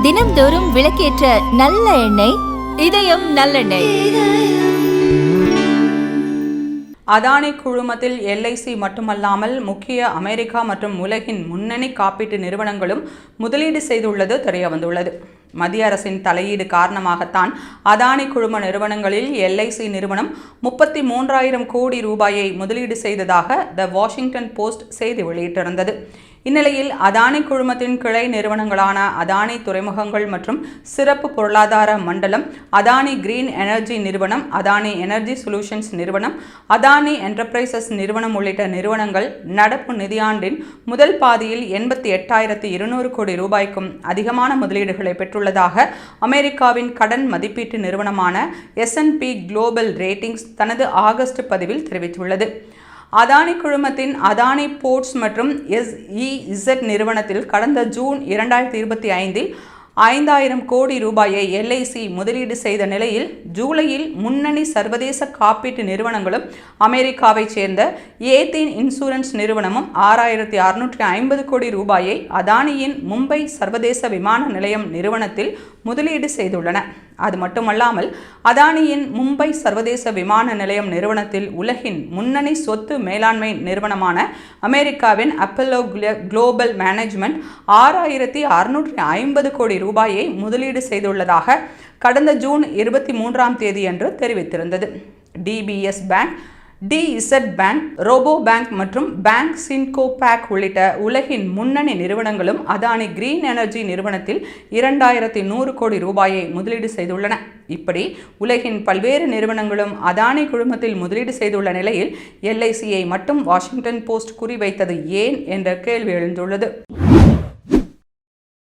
தினம்தோறும் விளக்கேற்ற நல்ல எண்ணெய் இதயம் நல்லெண்ணெய். அதானி குழுமத்தில் LIC மட்டுமல்லாமல் முக்கிய அமெரிக்கா மற்றும் உலகின் முன்னணி காப்பீட்டு நிறுவனங்களும் முதலீடு செய்துள்ளது தெரியவந்துள்ளது. மத்திய அரசின் தலையீடு காரணமாகத்தான் அதானி குழும நிறுவனங்களில் LIC நிறுவனம் 33,000 கோடி ரூபாயை முதலீடு செய்ததாக த வாஷிங்டன் போஸ்ட் செய்தி வெளியிட்டிருந்தது. இந்நிலையில் அதானி குழுமத்தின் கிளை நிறுவனங்களான அதானி துறைமுகங்கள் மற்றும் சிறப்பு பொருளாதார மண்டலம், அதானி கிரீன் எனர்ஜி நிறுவனம், அதானி எனர்ஜி சொல்யூஷன்ஸ் நிறுவனம், அதானி என்டர்பிரைசஸ் நிறுவனம் உள்ளிட்ட நிறுவனங்கள் நடப்பு நிதியாண்டின் முதல் பாதியில் 88,200 கோடி ரூபாய்க்கும் அதிகமான முதலீடுகளை பெற்றுள்ளதாக அமெரிக்காவின் கடன் மதிப்பீட்டு நிறுவனமான S&P குளோபல் ரேட்டிங்ஸ் தனது ஆகஸ்ட் பதிவில் தெரிவித்துள்ளது. அதானி குழுமத்தின் அதானி போர்ட்ஸ் மற்றும் SEZ நிறுவனத்தில் கடந்த ஜூன் 2025இல் 5,000 கோடி ரூபாயை LIC முதலீடு செய்த நிலையில் ஜூலையில் முன்னணி சர்வதேச காப்பீட்டு நிறுவனங்களும் அமெரிக்காவைச் சேர்ந்த ஏதீன் இன்சூரன்ஸ் நிறுவனமும் 6,650 கோடி ரூபாயை அதானியின் மும்பை சர்வதேச விமான நிலையம் நிறுவனத்தில் முதலீடு செய்துள்ளன. அது மட்டுமல்லாமல் அதானியின் மும்பை சர்வதேச விமான நிலையம் நிறுவனத்தில் உலகின் முன்னணி சொத்து மேலாண்மை நிறுவனமான அமெரிக்காவின் அப்பல்லோ குளோபல் மேனேஜ்மெண்ட் 6,650 கோடி ரூபாயை முதலீடு செய்துள்ளதாக கடந்த ஜூன் 23ஆம் தேதியன்று தெரிவித்திருந்தது. DBS bank, DZ bank, Rabobank மற்றும் பேங்க் சின்கோ பேக் உள்ளிட்ட உலகின் முன்னணி நிறுவனங்களும் அதானி கிரீன் எனர்ஜி நிறுவனத்தில் 2,100 கோடி ரூபாயை முதலீடு செய்துள்ளன. இப்படி உலகின் பல்வேறு நிறுவனங்களும் அதானி குழுமத்தில் முதலீடு செய்துள்ள நிலையில் LICயை மட்டும் வாஷிங்டன் போஸ்ட் குறிவைத்தது ஏன் என்ற கேள்வி எழுந்துள்ளது.